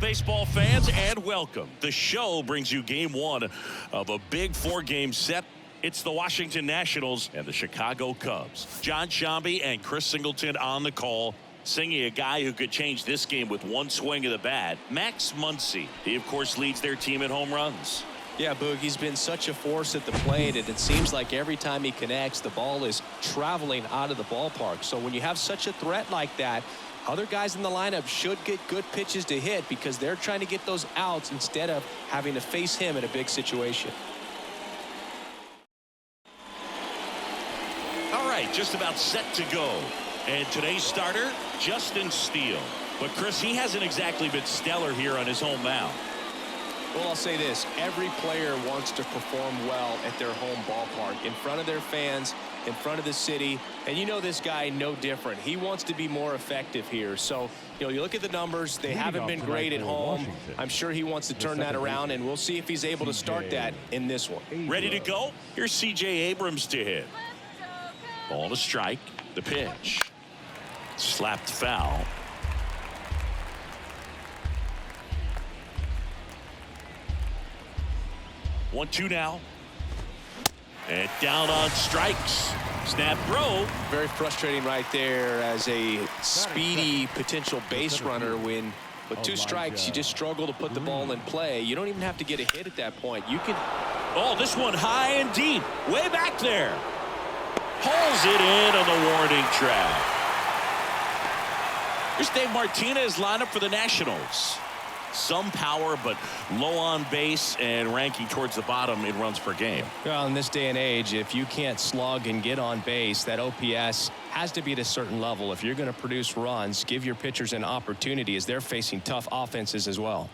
baseball fans, and welcome. The show brings you game one of a big 4-game set. It's the Washington Nationals and the Chicago Cubs. John Shambi and Chris Singleton on the call, singing a guy who could change this game with one swing of the bat, Max Muncy. He, of course, leads their team in home runs. Yeah, Boog, he's been such a force at the plate, and it seems like every time he connects, the ball is traveling out of the ballpark. So when you have such a threat like that, other guys in the lineup should get good pitches to hit because they're trying to get those outs instead of having to face him in a big situation. All right, just about set to go. And today's starter, Justin Steele. But, Chris, he hasn't exactly been stellar here on his home mound. Well, I'll say this. Every player wants to perform well at their home ballpark, in front of their fans, in front of the city. And you know this guy no different. He wants to be more effective here. So, you look at the numbers. They haven't been great at home. I'm sure he wants to turn that around, and we'll see if he's able to start that in this one. Ready to go? Here's C.J. Abrams to hit. Ball to strike. The pitch. Slapped foul. One-two now. And down on strikes. Snap throw. Very frustrating right there as a speedy potential base runner when with 2 strikes you just struggle to put the ball in play. You don't even have to get a hit at that point. You can. Oh, this one high and deep. Way back there. Pulls it in on the warning track. Here's Dave Martinez lineup for the Nationals. Some power, but low on base and ranking towards the bottom in runs per game. Well, in this day and age, if you can't slug and get on base, that OPS has to be at a certain level. If you're going to produce runs, give your pitchers an opportunity as they're facing tough offenses as well.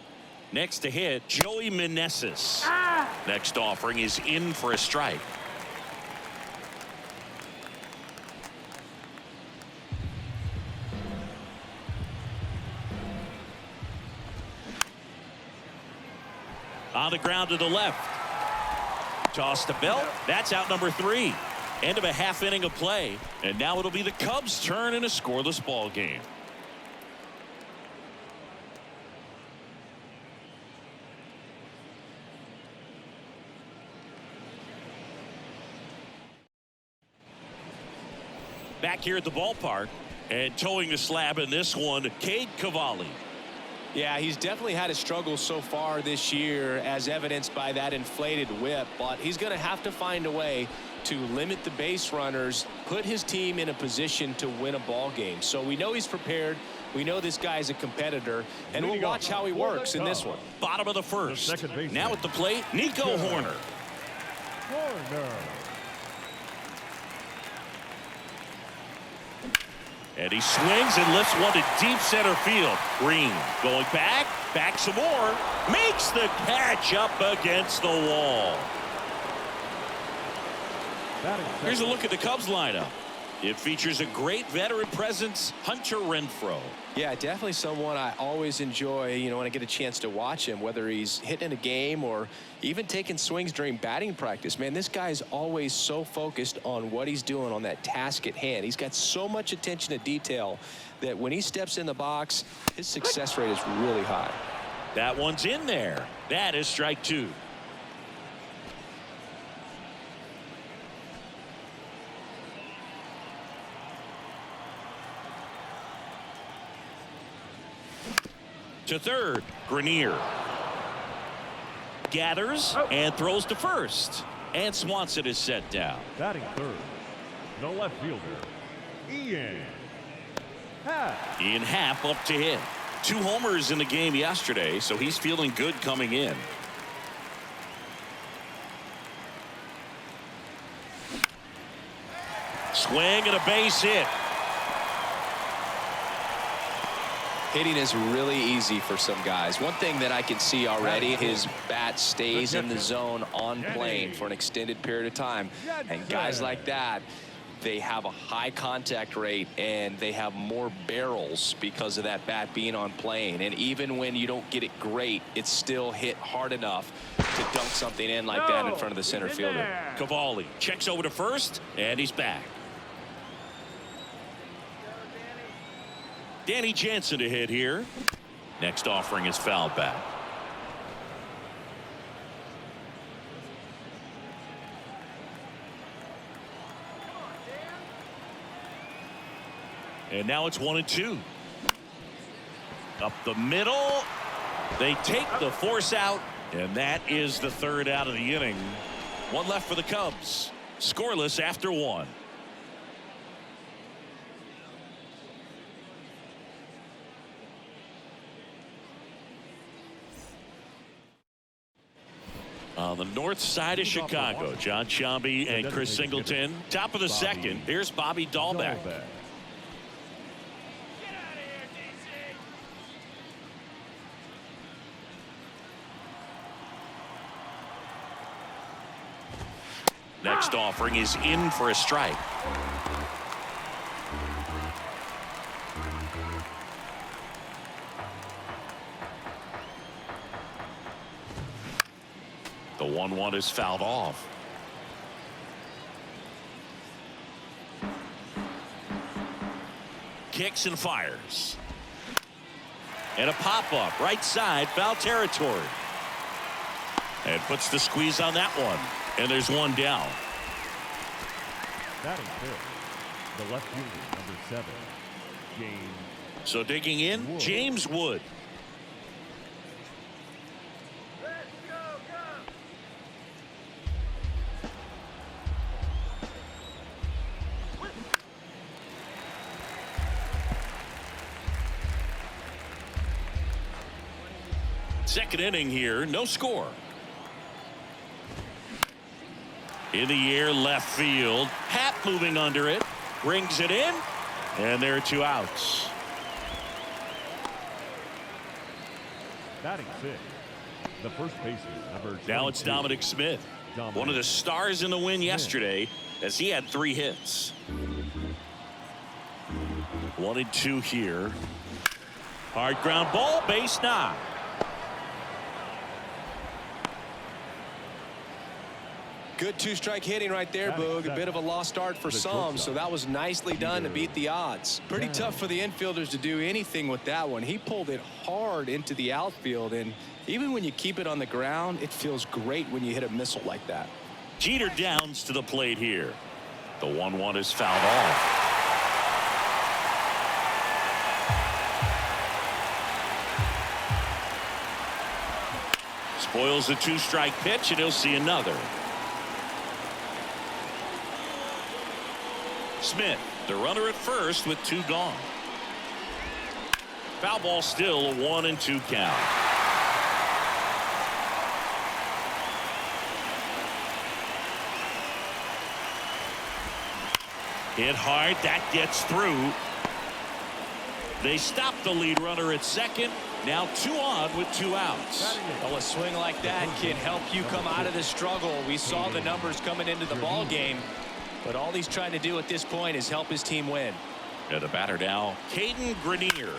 Next to hit, Joey Meneses. Next offering is in for a strike. On the ground to the left. Toss to Belt. That's out number 3. End of a half inning of play. And now it'll be the Cubs' turn in a scoreless ball game. Back here at the ballpark. And towing the slab in this one, Cade Cavalli. Yeah, he's definitely had a struggle so far this year, as evidenced by that inflated whip, but he's going to have to find a way to limit the base runners, put his team in a position to win a ball game. So we know he's prepared. We know this guy's a competitor, and we'll watch how he works in this one. Bottom of the first. Now at the plate, Nico Hoerner. And he swings and lifts one to deep center field. Green going back some more. Makes the catch up against the wall. Here's a look at the Cubs lineup. It features a great veteran presence, Hunter Renfroe. Yeah, definitely someone I always enjoy, when I get a chance to watch him, whether he's hitting a game or even taking swings during batting practice. Man, this guy's always so focused on what he's doing on that task at hand. He's got so much attention to detail that when he steps in the box, his success rate is really high. That one's in there. That is strike 2. To third, Grenier. Gathers and throws to first. And Swanson is set down. Batting third, the left fielder, Ian Happ. Ian Happ up to hit. 2 homers in the game yesterday, so he's feeling good coming in. Swing and a base hit. Hitting is really easy for some guys. One thing that I can see already, his bat stays in the zone on plane for an extended period of time. And guys like that, they have a high contact rate and they have more barrels because of that bat being on plane. And even when you don't get it great, it's still hit hard enough to dunk something in like that in front of the center fielder. Cavalli checks over to first, and he's back. Danny Jansen to hit here. Next offering is fouled back. And now it's 1-2. Up the middle. They take the force out. And that is the third out of the inning. One left for the Cubs. Scoreless after one. On the north side of Chicago, John Shambi and Chris Singleton. Top of the second. Here's Bobby Dahlbeck. Next offering is in for a strike. The 1-1 is fouled off. Kicks and fires. And a pop-up right side, foul territory. And puts the squeeze on that one. And there's one down. Batting fifth, the left fielder, number 7, James. So digging in, Wood. James Wood. Second inning here, no score. In the air, left field. Happ moving under it. Brings it in. And there are 2 outs. Batting sixth, the first baseman, number 22. Now it's Dominic Smith. One of the stars in the win yesterday as he had 3 hits. 1-2 here. Hard ground ball, base knock. Good 2-strike hitting right there, Boog. A bit of a lost start for some, so that was nicely done to beat the odds. Pretty tough for the infielders to do anything with that one. He pulled it hard into the outfield, and even when you keep it on the ground, it feels great when you hit a missile like that. Jeter Downs to the plate here. The 1-1 is fouled off. Spoils the 2-strike pitch, and he'll see another. Smith, the runner at first with 2 gone. Foul ball, still a 1-2 count. Hit hard, that gets through. They stop the lead runner at second. Now 2 on with 2 outs. Well, a swing like that can help you come out of the struggle. We saw the numbers coming into the ball game. But all he's trying to do at this point is help his team win. And the batter now, Caden Grenier.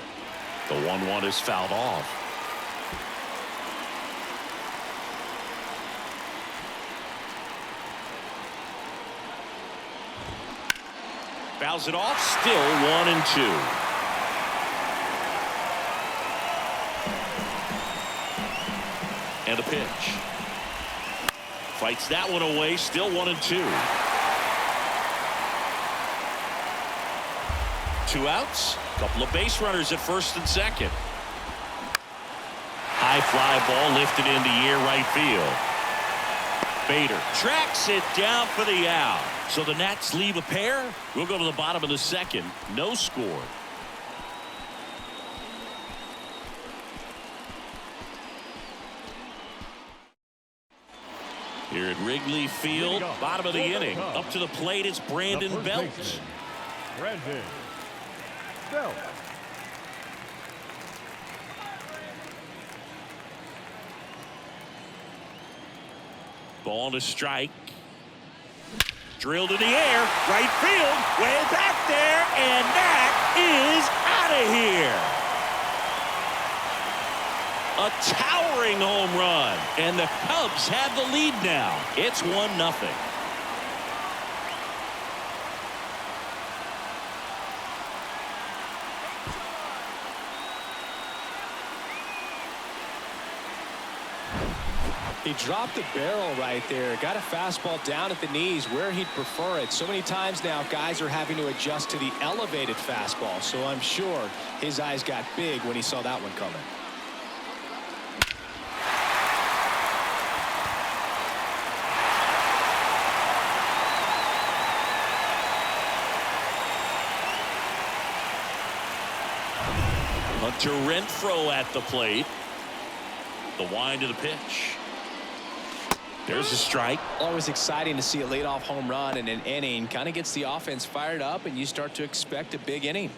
The 1-1 is fouled off. Fouls it off, still 1-2. And a pitch. Fights that one away, still 1-2. 2 outs, couple of base runners at first and second. High fly ball lifted into air right field. Bader tracks it down for the out. So the Nats leave a pair. We'll go to the bottom of the second. No score. Here at Wrigley Field, bottom of the inning. Up to the plate, it's Brandon Belt. Brandon Belt. Ball to strike. Drilled in the air, right field, way back there, and that is out of here. A towering home run, and the Cubs have the lead now. It's 1-0. He dropped the barrel right there. Got a fastball down at the knees where he'd prefer it. So many times now guys are having to adjust to the elevated fastball. So I'm sure his eyes got big when he saw that one coming. Hunter Renfroe at the plate. The wind of the pitch. There's a strike. Always exciting to see a leadoff home run in an inning. Kind of gets the offense fired up, and you start to expect a big inning.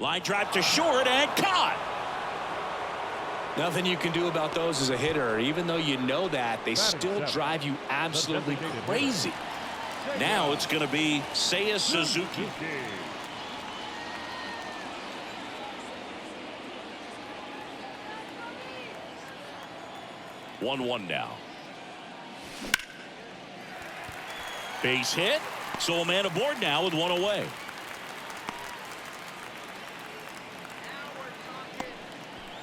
Line drive to short and caught. Nothing you can do about those as a hitter. Even though you know that, they still drive you absolutely crazy. Now it's going to be Seiya Suzuki. One now. Base hit. So a man aboard now with one away.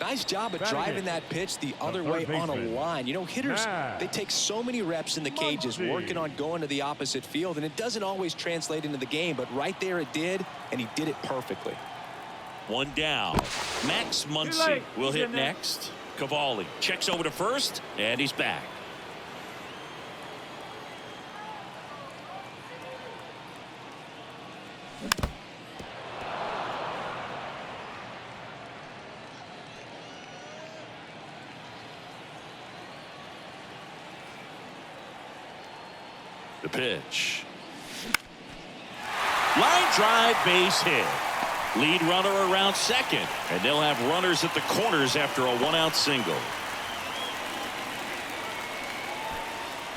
Nice job of driving that pitch the other way on a line. You know, hitters, they take so many reps in the cages working on going to the opposite field, and it doesn't always translate into the game, but right there it did, and he did it perfectly. One down. Max Muncy will hit next. Cavalli checks over to first, and he's back. The pitch. Line drive, base hit. Lead runner around second, and they'll have runners at the corners after a one-out single.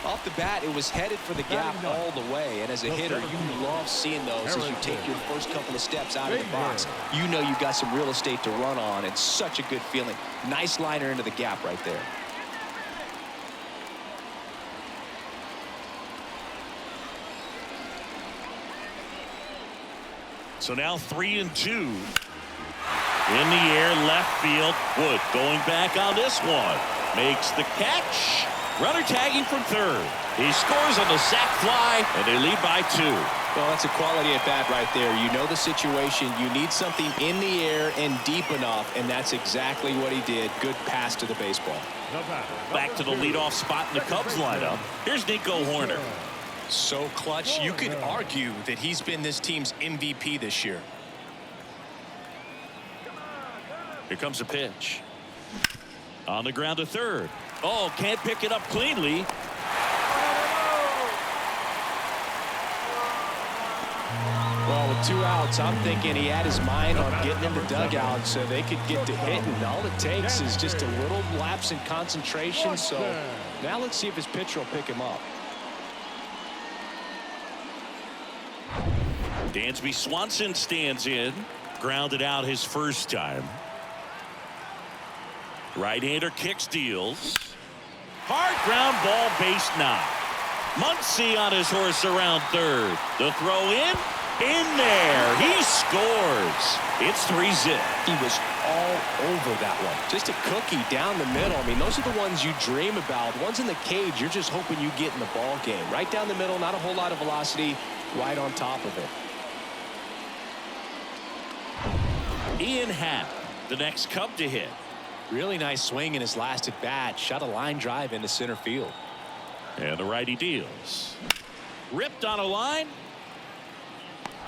Off the bat, it was headed for the gap all the way, and as a hitter, you love seeing those as you take your first couple of steps out of the box. You know you've got some real estate to run on, and such a good feeling. Nice liner into the gap right there. So now 3-2. In the air, left field. Wood going back on this one. Makes the catch. Runner tagging from third. He scores on the sac fly, and they lead by 2. Well, that's a quality at bat right there. You know the situation. You need something in the air and deep enough, and that's exactly what he did. Good pass to the baseball. Back to the leadoff spot in the Cubs lineup. Here's Nico Hoerner. So clutch, you could argue that he's been this team's MVP this year. Here comes a pitch. On the ground to third. Oh, can't pick it up cleanly. Well, with 2 outs, I'm thinking he had his mind on getting in the dugout so they could get to hitting. All it takes is just a little lapse in concentration. So now let's see if his pitcher will pick him up. Dansby Swanson stands in. Grounded out his first time. Right-hander kicks, deals. Hard ground ball, base knock. Muncy on his horse around third. The throw in there. He scores. It's 3-zip. He was all over that one. Just a cookie down the middle. I mean, those are the ones you dream about. Ones in the cage, you're just hoping you get in the ball game. Right down the middle, not a whole lot of velocity, right on top of it. Ian Happ, the next Cub to hit. Really nice swing in his last at bat. Shot a line drive into center field. And the righty deals. Ripped on a line.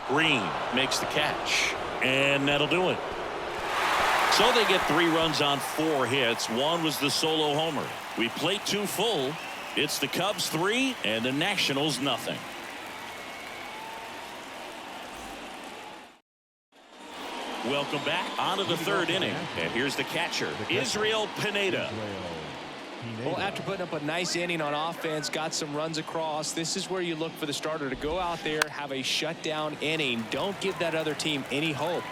Green makes the catch. And that'll do it. So they get 3 runs on 4 hits. One was the solo homer. We play 2 full. It's the Cubs 3 and the Nationals nothing. Welcome back onto the 3rd inning. And here's the catcher, Israel Pineda. Well, after putting up a nice inning on offense, got some runs across, this is where you look for the starter to go out there, have a shutdown inning. Don't give that other team any hope.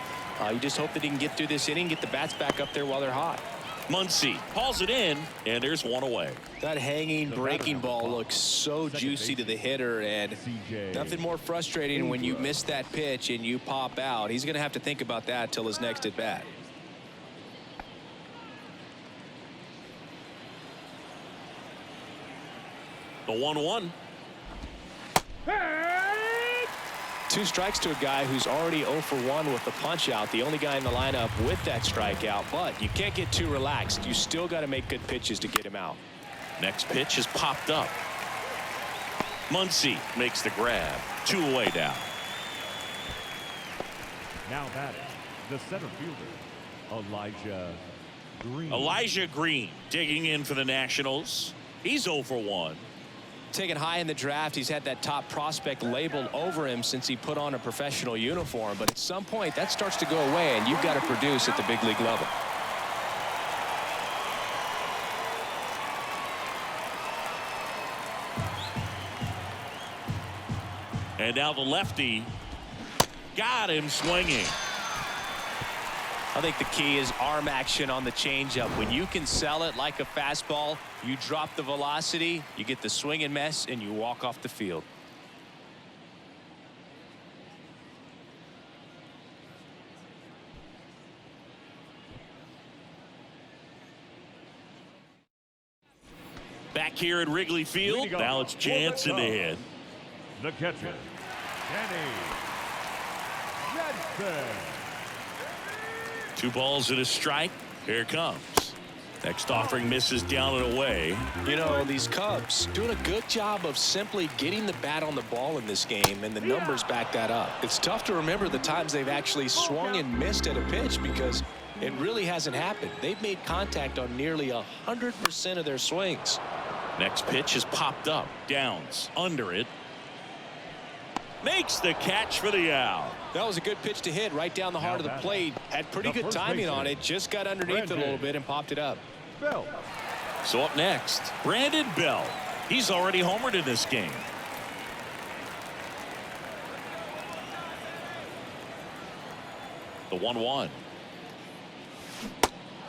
You just hope that he can get through this inning, get the bats back up there while they're hot. Muncy hauls it in, and there's one away. That hanging breaking ball looks so juicy to the hitter, and nothing more frustrating when you miss that pitch and you pop out. He's going to have to think about that till his next at bat. The 1-1. 2 strikes to a guy who's already 0 for 1 with the punch out, the only guy in the lineup with that strikeout. But you can't get too relaxed. You still got to make good pitches to get him out. Next pitch is popped up. Muncy makes the grab. 2 away now. Now batting, the center fielder, Elijah Green digging in for the Nationals. He's 0 for 1. Taken high in the draft, he's had that top prospect labeled over him since he put on a professional uniform. But at some point, that starts to go away, and you've got to produce at the big league level. And now the lefty got him swinging. I think the key is arm action on the changeup. When you can sell it like a fastball, you drop the velocity, you get the swing and miss, and you walk off the field. Back here at Wrigley Field, now it's Jansen to hit. The catcher, Danny Jansen. 2 balls and a strike. Here it comes. Next offering misses down and away. You know, these Cubs doing a good job of simply getting the bat on the ball in this game, and the numbers back that up. It's tough to remember the times they've actually swung and missed at a pitch because it really hasn't happened. They've made contact on nearly 100% of their swings. Next pitch is popped up. Downs under it. Makes the catch for the out. That was a good pitch to hit right down the heart of the plate. Had pretty good timing on it. Just got underneath it a little bit and popped it up. Bell. So up next, Brandon Bell. He's already homered in this game. The 1-1.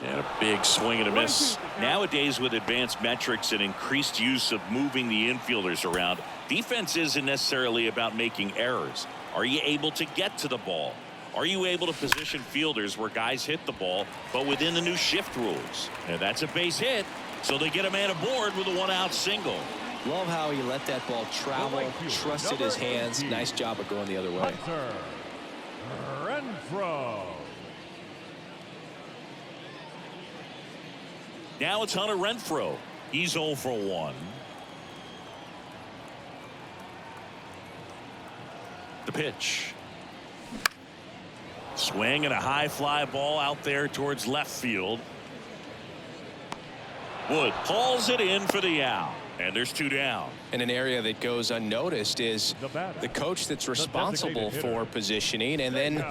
And a big swing and a miss. Nowadays, with advanced metrics and increased use of moving the infielders around, defense isn't necessarily about making errors. Are you able to get to the ball? Are you able to position fielders where guys hit the ball, but within the new shift rules? And that's a base hit, so they get a man aboard with a 1-out single. Love how he let that ball travel, trusted his hands. Nice job of going the other way. Hunter Renfroe. Now it's Hunter Renfroe. He's 0 for 1. The pitch. Swing and a high fly ball out there towards left field. Wood hauls it in for the out. And there's 2 down. And an area that goes unnoticed is the coach that's responsible for positioning, and then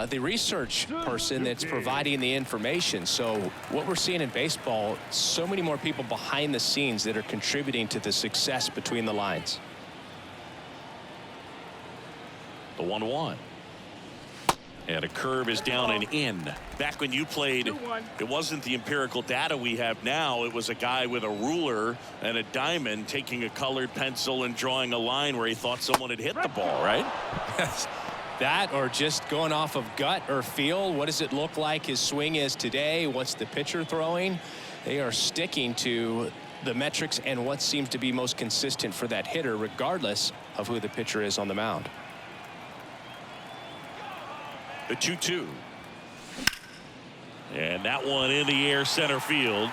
the research person that's providing the information. So what we're seeing in baseball, so many more people behind the scenes that are contributing to the success between the lines. The 1-1. And a curve is down and in. Back when you played, it wasn't the empirical data we have now. It was a guy with a ruler and a diamond taking a colored pencil and drawing a line where he thought someone had hit the ball, right? That, or just going off of gut or feel. What does it look like his swing is today? What's the pitcher throwing? They are sticking to the metrics and what seems to be most consistent for that hitter, regardless of who the pitcher is on the mound. The 2-2. And that one in the air center field.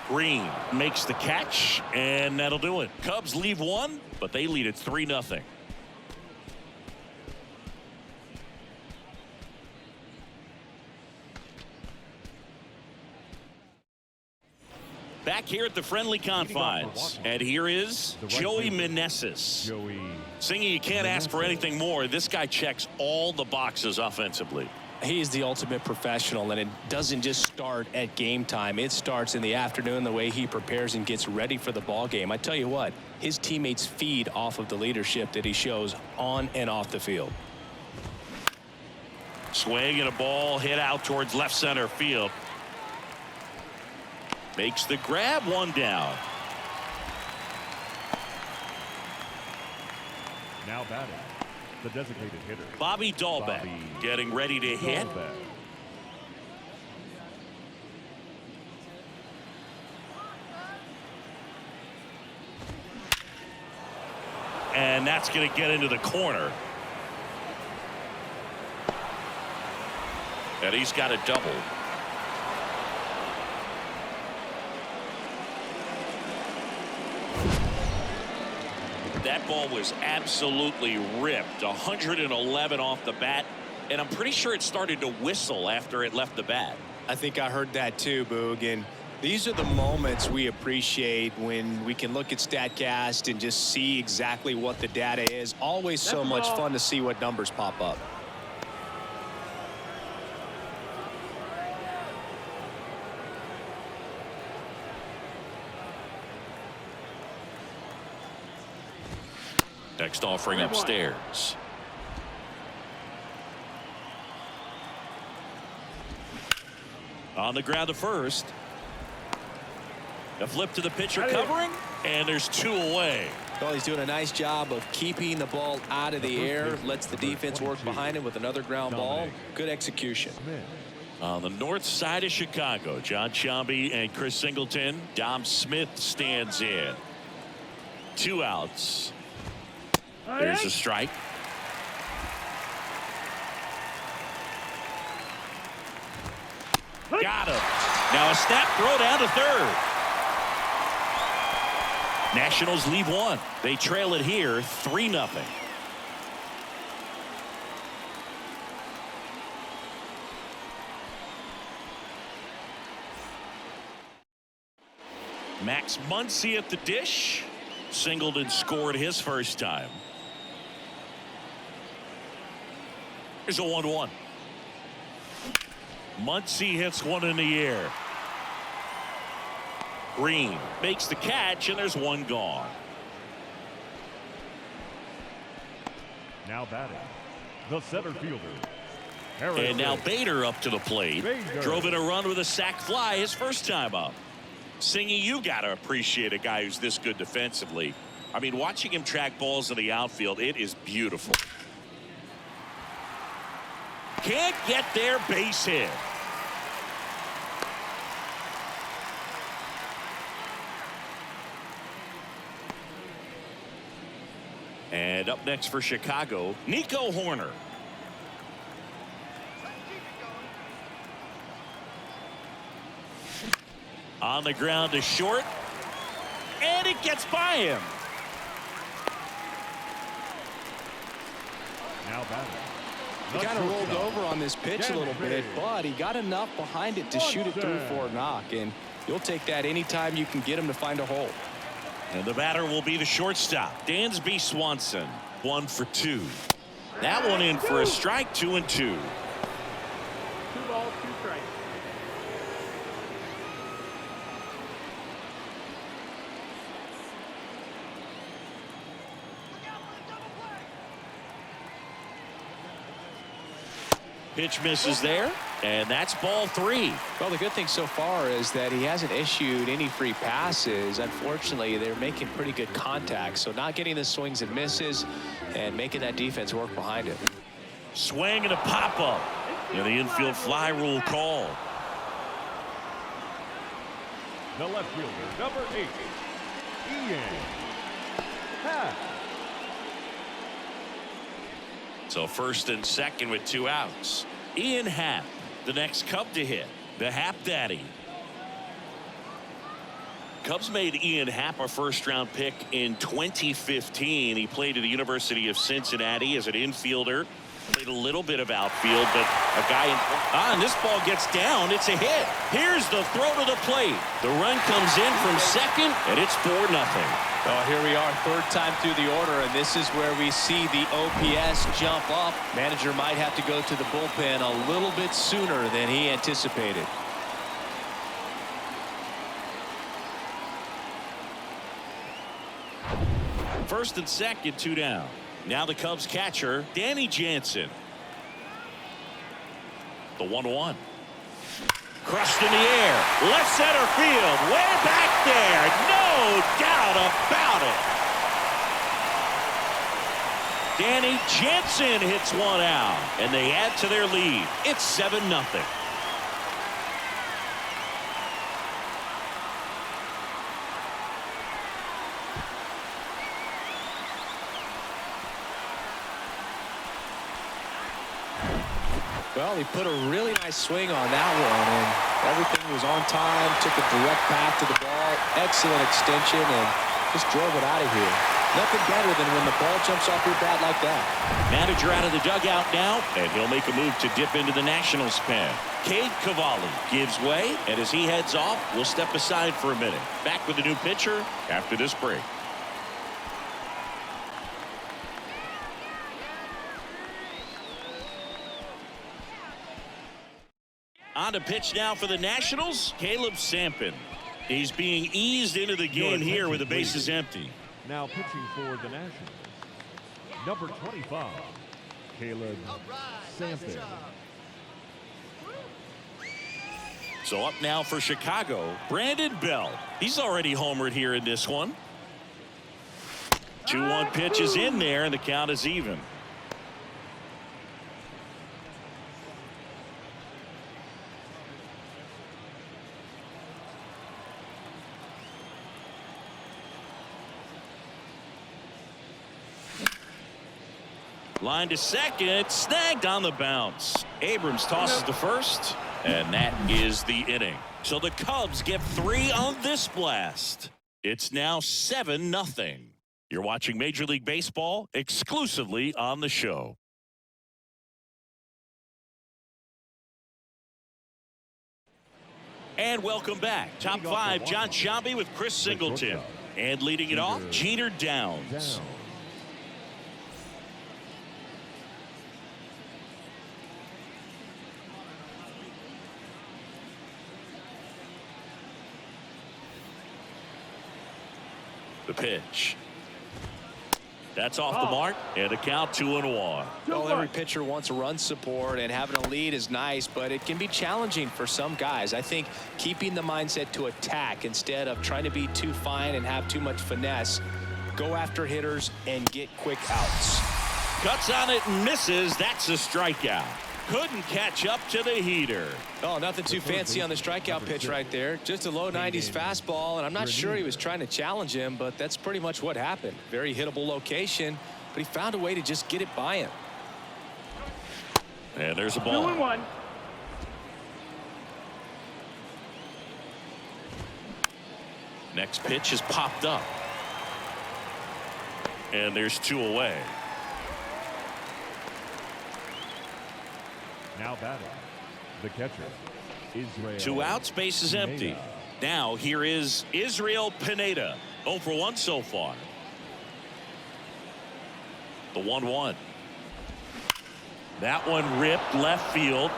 Green makes the catch, and that'll do it. Cubs leave 1, but they lead it 3-0. Back here at the friendly confines, and here is Joey Meneses. Singing, you can't ask for anything more. This guy checks all the boxes offensively. He is the ultimate professional, and it doesn't just start at game time. It starts in the afternoon, the way he prepares and gets ready for the ball game. I tell you what, his teammates feed off of the leadership that he shows on and off the field. Swing and a ball hit out towards left center field. Makes the grab, one down. Now batting, the designated hitter, Bobby Dahlbeck getting ready to hit. And that's going to get into the corner. And he's got a double. That ball was absolutely ripped. 111 off the bat. And I'm pretty sure it started to whistle after it left the bat. I think I heard that too, Boog. And these are the moments we appreciate when we can look at StatCast and just see exactly what the data is. Always so much fun to see what numbers pop up. Next offering upstairs. On the ground to first. A flip to the pitcher covering, and there's 2 away. Well, he's doing a nice job of keeping the ball out of the air. Lets the defense work behind him with another ground ball. Good execution. On the north side of Chicago, John Sciambi and Chris Singleton. Dom Smith stands in. 2 outs. There's a strike. Got him. Now a snap throw down to third. Nationals lead 1. They trail it here 3-0. Max Muncy at the dish. Singleton scored his first time. Here's a 1-1. Muncy hits one in the air. Green makes the catch, and there's 1 gone. Now batting, the center fielder. And now Bader up to the plate. Drove in a run with a sac fly his first time up. Singy, you got to appreciate a guy who's this good defensively. I mean, watching him track balls in the outfield, it is beautiful. Can't get there, base hit. And up next for Chicago, Nico Horner. On the ground to short. And it gets by him. Now batting. He kind of rolled over on this pitch a little bit, but he got enough behind it to shoot it through for a knock. And you'll take that anytime you can get him to find a hole. And the batter will be the shortstop, Dansby Swanson. 1 for 2. That one in for a strike. 2-2. 2 balls, 2 strikes. Pitch misses there, and that's ball 3. Well, the good thing so far is that he hasn't issued any free passes. Unfortunately, they're making pretty good contact, so not getting the swings and misses and making that defense work behind it. Swing and a pop-up. And the infield fly rule call. The left fielder, number 8, Ian Happ. So first and second with 2 outs. Ian Happ, the next Cub to hit. The Happ Daddy. Cubs made Ian Happ a first-round pick in 2015. He played at the University of Cincinnati as an infielder. Played a little bit of outfield, but a guy and this ball gets down. It's a hit. Here's the throw to the plate. The run comes in from second, and it's 4-0. Well, here we are, 3rd time through the order, and this is where we see the OPS jump up. Manager might have to go to the bullpen a little bit sooner than he anticipated. First and second, 2 down. Now the Cubs catcher, Danny Jansen. The 1-1. Crushed in the air. Left center field. Way back there. No doubt about it. Danny Jansen hits one out. And they add to their lead. It's 7-0. Well, he put a really nice swing on that one, and everything was on time, took a direct path to the ball, excellent extension, and just drove it out of here. Nothing better than when the ball jumps off your bat like that. Manager out of the dugout now, and he'll make a move to dip into the Nationals pen. Cade Cavalli gives way, and as he heads off, we'll step aside for a minute. Back with a new pitcher after this break. On to pitch now for the Nationals, Caleb Sampson. He's being eased into the game here with the bases empty. Now pitching for the Nationals, number 25, Caleb Sampson. So up now for Chicago, Brandon Bell. He's already homered here in this one. 2-1 pitch is in there, and the count is even. Line to second, snagged on the bounce. Abrams tosses to first, and that is the inning. So the Cubs get 3 on this blast. It's now 7-0. You're watching Major League Baseball exclusively on the show. And welcome back. Top 5, John Shambi with Chris Singleton. And leading it off, Jeter Downs. The pitch. That's off the mark, and a count 2-1. Well, every pitcher wants run support, and having a lead is nice, but it can be challenging for some guys. I think keeping the mindset to attack instead of trying to be too fine and have too much finesse, go after hitters and get quick outs. Cuts on it and misses. That's a strikeout. Couldn't catch up to the heater. Oh, nothing too fancy on the strikeout pitch right there. Just a low 90s fastball, and I'm not sure he was trying to challenge him, but that's pretty much what happened. Very hittable location, but he found a way to just get it by him. And there's a ball. 2-1. Next pitch is popped up. And there's 2 away. Now batting, the catcher, Israel. 2 outs, base is empty. Now here is Israel Pineda. 0 for 1 so far. The 1-1. That one ripped left field.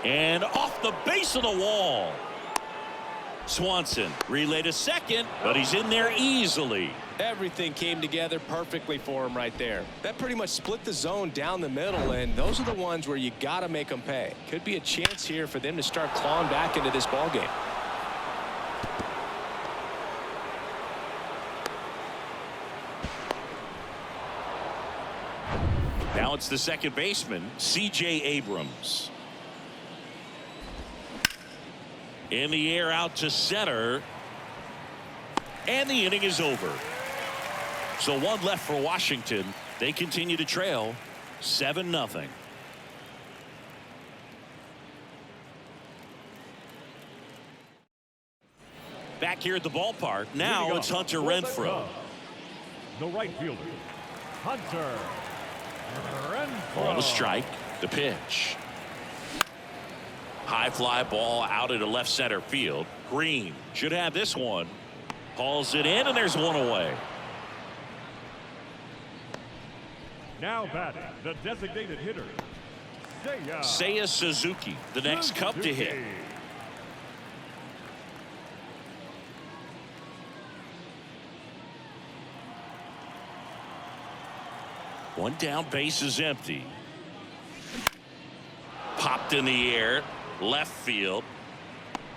And off the base of the wall. Swanson relay to second, but he's in there easily. Everything came together perfectly for him right there. That pretty much split the zone down the middle, and those are the ones where you got to make them pay. Could be a chance here for them to start clawing back into this ball game. Now it's the second baseman, C.J. Abrams. In the air out to center. And the inning is over. So 1 left for Washington. They continue to trail 7-0. Back here at the ballpark. Now it's Hunter Renfroe. The right fielder, Hunter Renfroe. On the strike. The pitch. High fly ball out into left center field. Green should have this one. Hauls it in, and there's 1 away. Now batting, the designated hitter, Seiya Suzuki, the next Cub to hit. One down, base is empty. Popped in the air. Left field.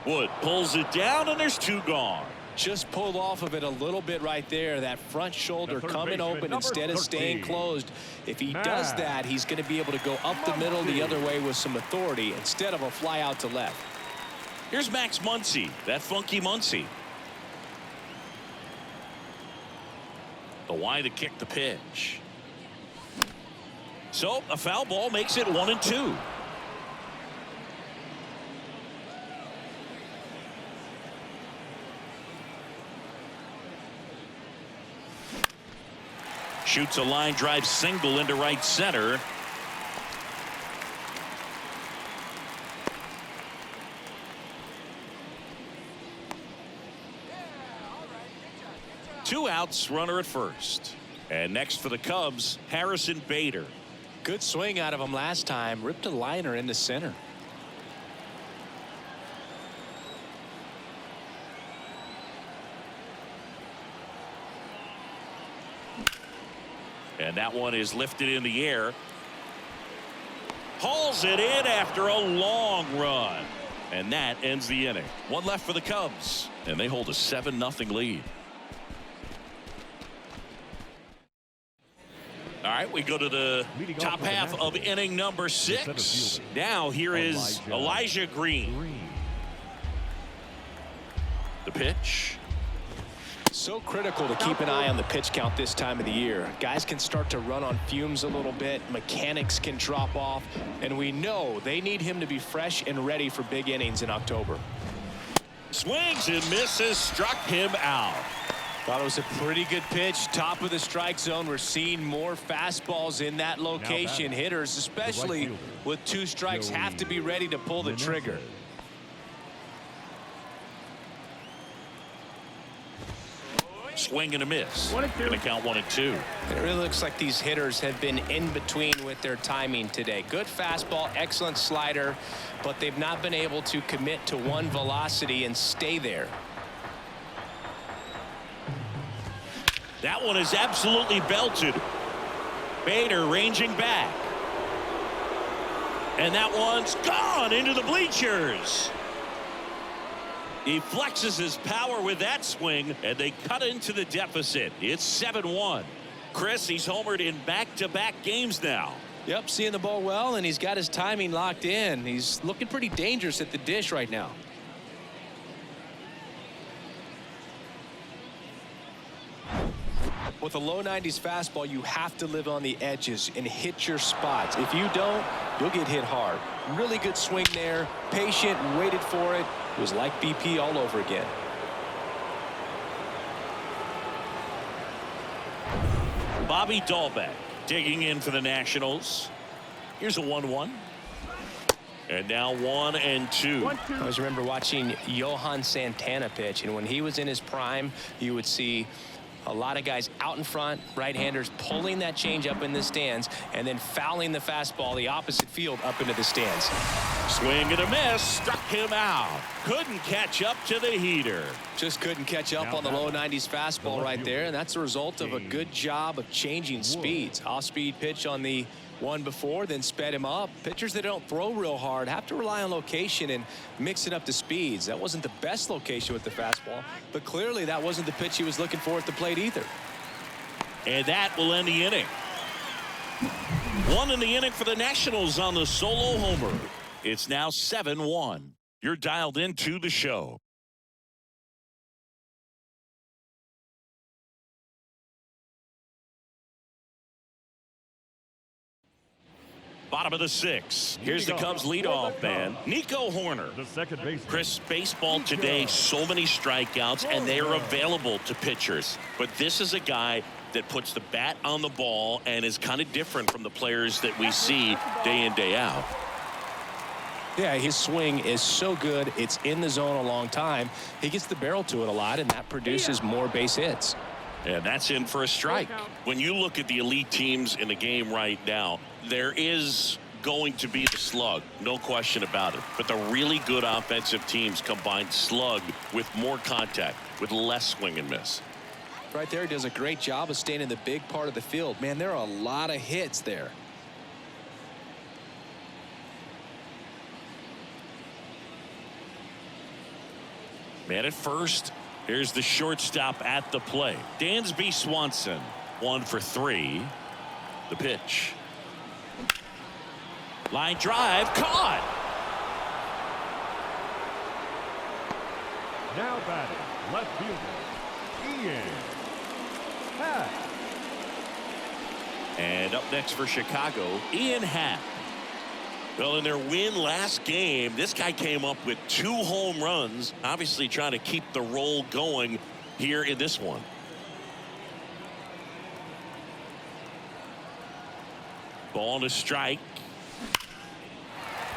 Wood pulls it down, and there's 2 gone. Just pulled off of it a little bit right there. That front shoulder coming open instead of staying closed. If he does that, he's going to be able to go up the middle the other way with some authority instead of a fly out to left. Here's Max Muncy, that funky Muncy. The wide to kick the pitch. So a foul ball makes it 1-2. Shoots a line drive single into right center. Two outs, runner at first. And next for the Cubs, Harrison Bader. Good swing out of him last time. Ripped a liner into center. And that one is lifted in the air. Hauls it in after a long run. And that ends the inning. One left for the Cubs. And they hold a 7-0 lead. All right, we go to the top half of inning number 6. Now here is Elijah Green. The pitch. So critical to keep an eye on the pitch count this time of the year. Guys can start to run on fumes a little bit. Mechanics can drop off. And we know they need him to be fresh and ready for big innings in October. Swings and misses. Struck him out. Thought it was a pretty good pitch. Top of the strike zone. We're seeing more fastballs in that location. Hitters, especially with 2 strikes, have to be ready to pull the trigger. Swing and a miss. Going to count 1-2. It really looks like these hitters have been in between with their timing today. Good fastball, excellent slider, but they've not been able to commit to one velocity and stay there. That one is absolutely belted. Bader ranging back. And that one's gone into the bleachers. He flexes his power with that swing, and they cut into the deficit. It's 7-1. Chris, he's homered in back-to-back games now. Yep, seeing the ball well, and he's got his timing locked in. He's looking pretty dangerous at the dish right now. With a low 90s fastball, you have to live on the edges and hit your spots. If you don't, you'll get hit hard. Really good swing there. Patient, waited for it. It was like BP all over again. Bobby Dahlbeck digging in for the Nationals. Here's a 1-1. And now 1-2. I always remember watching Johan Santana pitch, and when he was in his prime, you would see a lot of guys out in front, right-handers pulling that change up in the stands and then fouling the fastball the opposite field up into the stands. Swing and a miss. Struck him out. Couldn't catch up to the heater. Just couldn't catch up on the low 90s fastball right there, and that's a result of a good job of changing speeds. Off-speed pitch on the one before, then sped him up. Pitchers that don't throw real hard have to rely on location and mix it up to speeds. That wasn't the best location with the fastball, but clearly that wasn't the pitch he was looking for at the plate either. And that will end the inning. 1 in the inning for the Nationals on the solo homer. It's now 7-1. You're dialed into the show. Bottom of the 6th. Here's the Cubs leadoff man, Nico Horner. The second baseman. Chris, baseball today, so many strikeouts, and they are available to pitchers. But this is a guy that puts the bat on the ball and is kind of different from the players that we see day in, day out. Yeah, his swing is so good. It's in the zone a long time. He gets the barrel to it a lot, and that produces more base hits. And that's in for a strike. When you look at the elite teams in the game right now, there is going to be the slug, no question about it. But the really good offensive teams combine slug with more contact, with less swing and miss. Right there, he does a great job of staying in the big part of the field. Man, there are a lot of hits there. Man at first. Here's the shortstop at the plate. Dansby Swanson. 1 for 3. The pitch. Line drive. Caught. Now batting, left fielder, Ian Happ. And up next for Chicago, Ian Happ. Well, in their win last game, this guy came up with 2 home runs, obviously trying to keep the roll going here in this one. Ball to strike.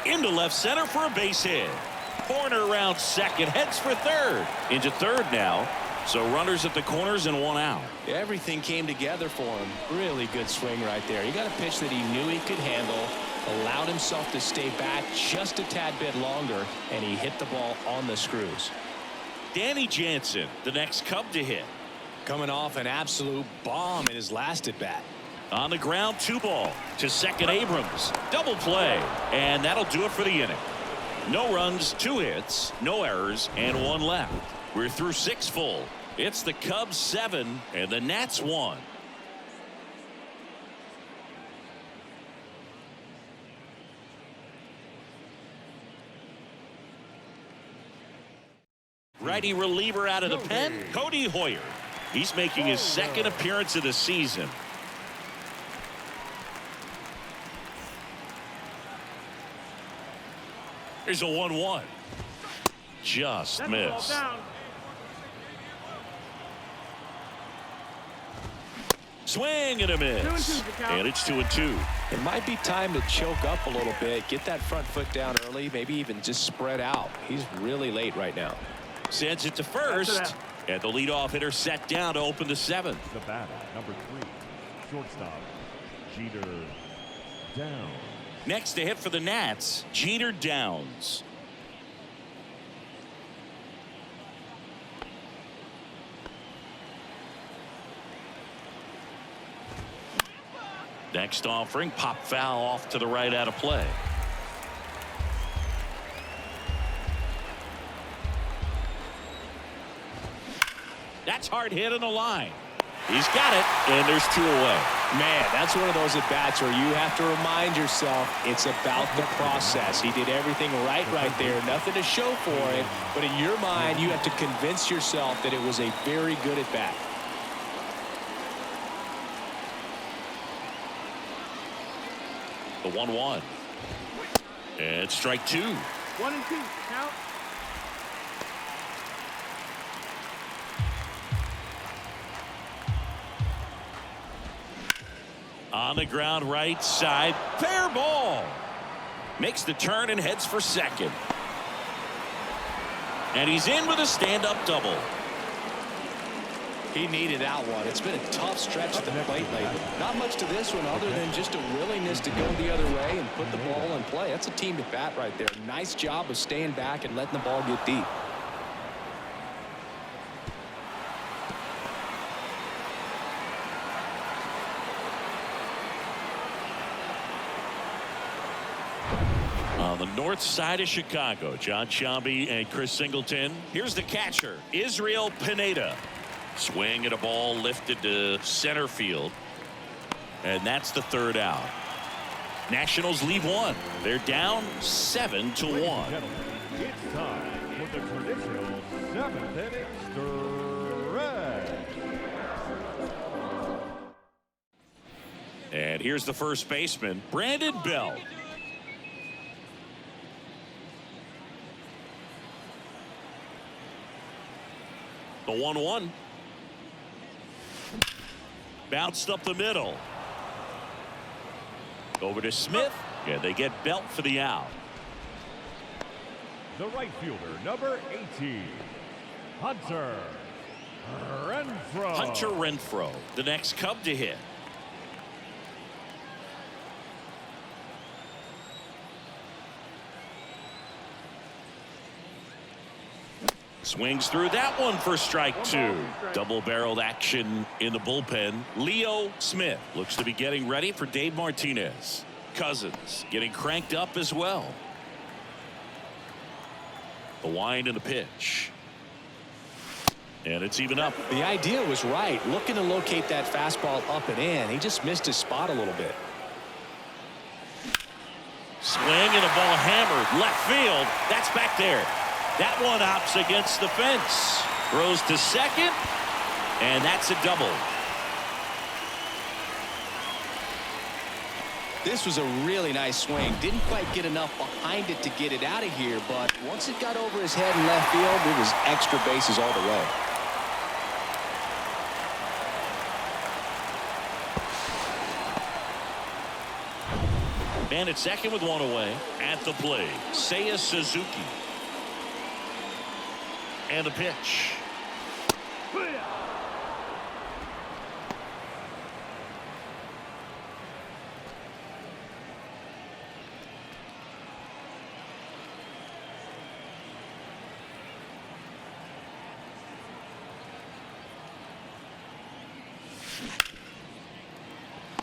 Into left center for a base hit. Corner around second, heads for third. Into third now. So runners at the corners and 1 out. Everything came together for him. Really good swing right there. He got a pitch that he knew he could handle, allowed himself to stay back just a tad bit longer, and he hit the ball on the screws. Danny Jansen, the next Cub to hit. Coming off an absolute bomb in his last at bat. On the ground, 2 ball to second Abrams. Double play, and that'll do it for the inning. No runs, 2 hits, no errors, and 1 left. We're through 6 full. It's the Cubs 7 and the Nats 1. Righty reliever out of the pen, Cody Hoyer. He's making his 2nd appearance of the season. Here's a 1-1. Just missed. Swing and a miss. And it's 2-2. It might be time to choke up a little bit, get that front foot down early, maybe even just spread out. He's really late right now. Sends it to first. And the leadoff hitter set down to open the 7th. The batter, number 3, shortstop, Jeter down. Next to hit for the Nats, Jeter Downs. Next offering, pop foul off to the right out of play. That's hard hit on the line. He's got it, and there's 2 away. Man, that's one of those at bats where you have to remind yourself it's about the process. He did everything right there, nothing to show for it, but in your mind you have to convince yourself that it was a very good at bat. The 1-1. And strike 2. 1 and 2. Count. On the ground, right side. Fair ball. Makes the turn and heads for second. And he's in with a stand-up double. He needed that one. It's been a tough stretch at the plate lately. Not much to this one other than just a willingness to go the other way and put the ball in play. That's a team at bat right there. Nice job of staying back and letting the ball get deep. On the north side of Chicago, John Shambi and Chris Singleton. Here's the catcher, Israel Pineda. Swing at a ball lifted to center field. And that's the 3rd out. Nationals leave 1. They're down 7-1. It's time for the traditional 7th inning stretch. And here's the first baseman, Brandon Bell. The 1-1. Bounced up the middle. Over to Smith. Yeah, they get Belt for the out. The right fielder, number 18, Hunter Renfroe. Hunter Renfroe, the next Cub to hit. Swings through that one for strike 2. Double-barreled action in the bullpen. Leo Smith looks to be getting ready for Dave Martinez. Cousins getting cranked up as well. The wind and the pitch. And it's even up. The idea was right. Looking to locate that fastball up and in. He just missed his spot a little bit. Swing and a ball hammered left field. That's back there. That one hops against the fence. Throws to second. And that's a double. This was a really nice swing. Didn't quite get enough behind it to get it out of here, but once it got over his head in left field, it was extra bases all the way. Man at second with one away. At the plate, Seiya Suzuki. And the pitch.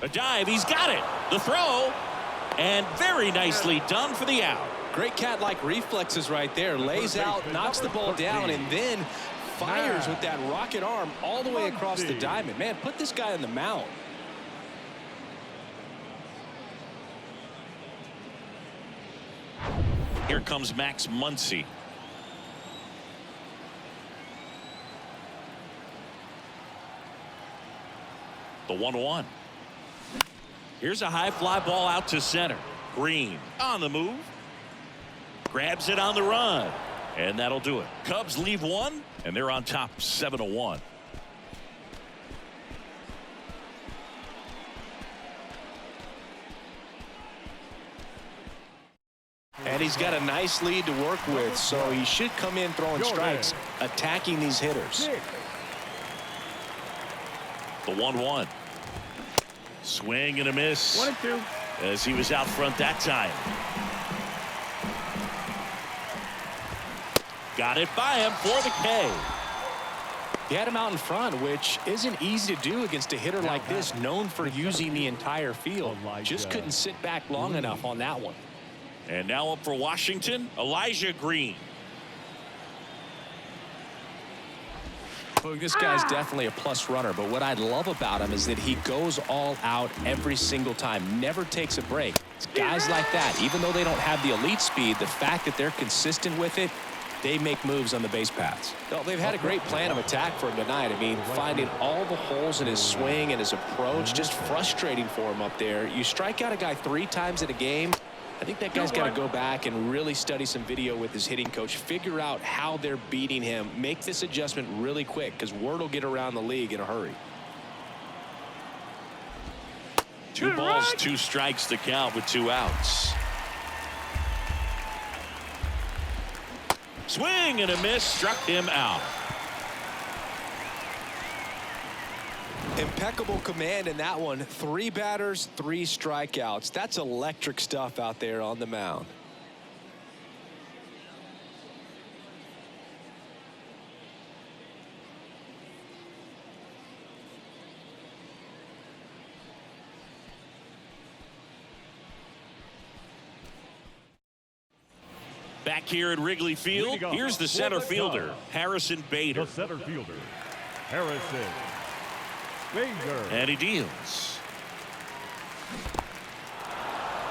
A dive, he's got it. The throw, and very nicely done for the out. Great cat-like reflexes right there. Lays out, knocks the ball down, and then fires with that rocket arm all the way across the diamond. Man, put this guy on the mound. Here comes Max Muncy. The 1-1. Here's a high fly ball out to center. Green on the move. Grabs it on the run. And that'll do it. Cubs leave one, and they're on top 7-1. And he's got a nice lead to work with, so he should come in throwing strikes, attacking these hitters. The 1-1. Swing and a miss. 1-2. As he was out front that time. Got it by him for the K. He had him out in front, which isn't easy to do against a hitter like this, known for using the entire field. Just couldn't sit back long enough on that one. And now up for Washington, Elijah Green. Well, this guy's definitely a plus runner, but what I love about him is that he goes all out every single time, never takes a break. It's guys like that, even though they don't have the elite speed, the fact that they're consistent with it, they make moves on the base paths. Well, they've had a great plan of attack for him tonight. I mean, finding all the holes in his swing and his approach, just frustrating for him up there. You strike out a guy 3 times in a game, I think that guy's got to go back and really study some video with his hitting coach, figure out how they're beating him, make this adjustment really quick, because word will get around the league in a hurry. 2 balls, 2 strikes to count with 2 outs. Swing and a miss, struck him out. Impeccable command in that one. 3 batters, 3 strikeouts. That's electric stuff out there on the mound. Back here at Wrigley Field, here's the center fielder, Harrison Bader. The center fielder, Harrison Bader. And he deals.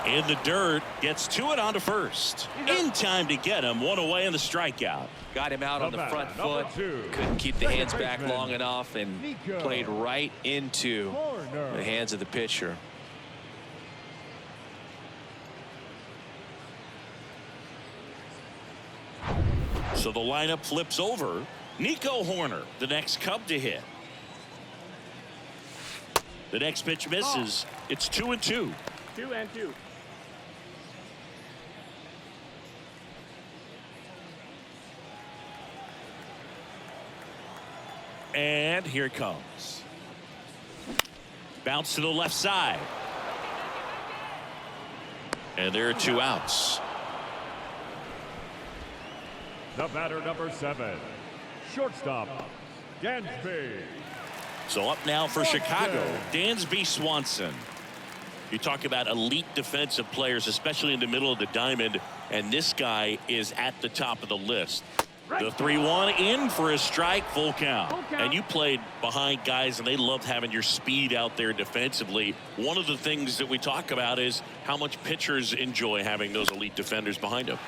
In the dirt, gets to it onto first. In time to get him, 1 away in the strikeout. Got him out on the front foot. Couldn't keep the hands back long enough and played right into the hands of the pitcher. So the lineup flips over. Nico Horner, the next Cub to hit. The next pitch misses. It's 2-2. 2-2. And here it comes. Bounce to the left side. And there are 2 outs. The batter, number 7, shortstop, Dansby. So up now for Chicago, Dansby Swanson. You talk about elite defensive players, especially in the middle of the diamond, and this guy is at the top of the list. The 3-1 in for a strike, full count. And you played behind guys, and they loved having your speed out there defensively. One of the things that we talk about is how much pitchers enjoy having those elite defenders behind them.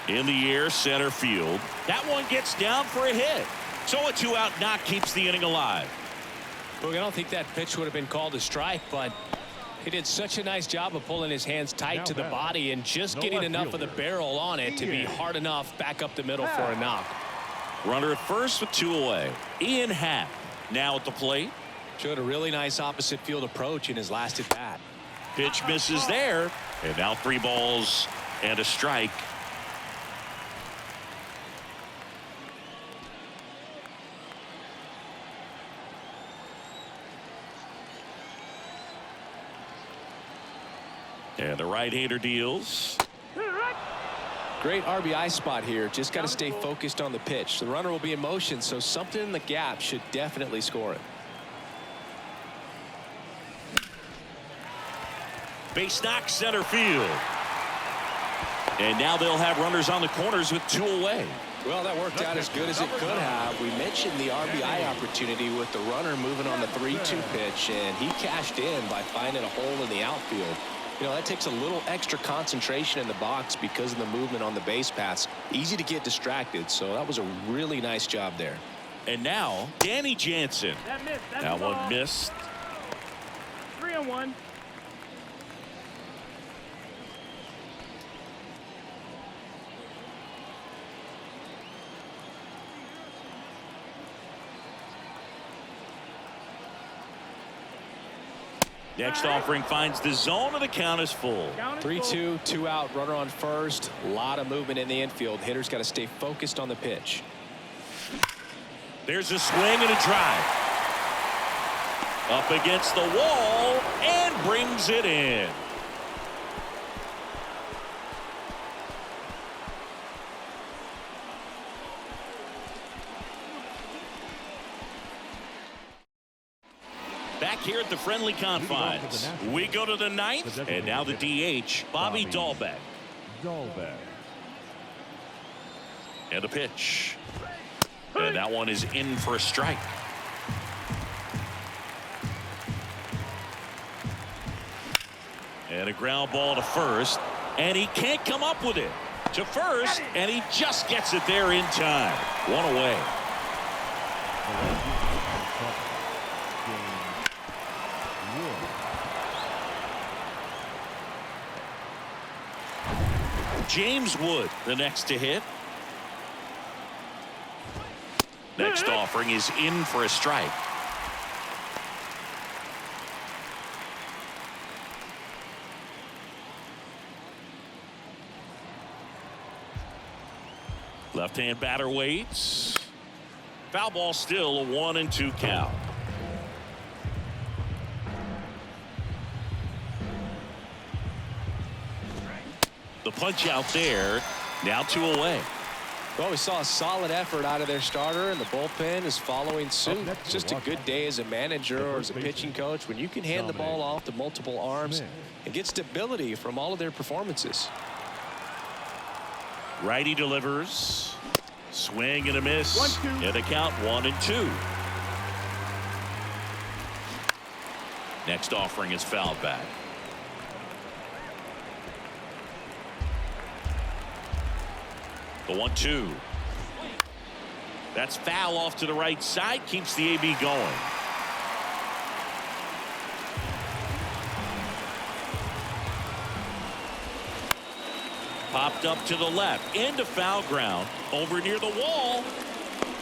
In the air, center field. That one gets down for a hit. So a 2-out knock keeps the inning alive. Look, I don't think that pitch would have been called a strike, but he did such a nice job of pulling his hands tight to the body and just getting enough of the barrel on it to be hard enough back up the middle for a knock. Runner at first with 2 away. Ian Happ now at the plate. Showed a really nice opposite field approach in his last at bat. Pitch misses there. And now 3 balls and a strike. And the right-hander deals. Great RBI spot here. Just got to stay focused on the pitch. The runner will be in motion, so something in the gap should definitely score it. Base knock, center field. And now they'll have runners on the corners with 2 away. Well, that worked out as good as it could have. We mentioned the RBI opportunity with the runner moving on the 3-2 pitch, and he cashed in by finding a hole in the outfield. You know, that takes a little extra concentration in the box because of the movement on the base paths. Easy to get distracted, so that was a really nice job there. And now Danny Jansen. That one missed. 3-1. Next offering finds the zone, and the count is full. 3-2, 2 out, runner on first. A lot of movement in the infield. Hitters got to stay focused on the pitch. There's a swing and a drive. Up against the wall and brings it in. Back here at the friendly confines, we go to the 9th, and now the DH, Bobby Dahlbeck. And a pitch. And that one is in for a strike. And a ground ball to first, and he can't come up with it. To first, and he just gets it there in time. 1 away. James Wood, the next to hit. Next offering is in for a strike. Left-hand batter waits. Foul ball, still a 1-2 count. The punch out there. Now 2 away. Well, we saw a solid effort out of their starter, and the bullpen is following suit. It's just a good day as a manager or as a pitching coach when you can hand the ball off to multiple arms and get stability from all of their performances. Righty delivers. Swing and a miss. And a count 1-2. Next offering is fouled back. The 1-2. That's foul off to the right side. Keeps the AB going. Popped up to the left. Into foul ground. Over near the wall.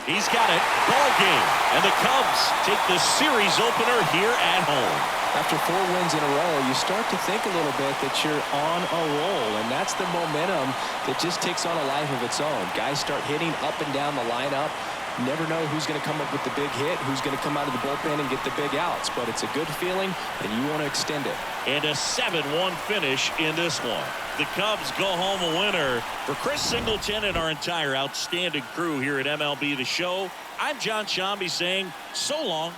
He's got it. Ball game. And the Cubs take the series opener here at home. After 4 wins in a row, you start to think a little bit that you're on a roll, and that's the momentum that just takes on a life of its own. Guys start hitting up and down the lineup. Never know who's going to come up with the big hit, who's going to come out of the bullpen and get the big outs, but it's a good feeling, and you want to extend it. And a 7-1 finish in this one. The Cubs go home a winner. For Chris Singleton and our entire outstanding crew here at MLB The Show, I'm John Shambi saying so long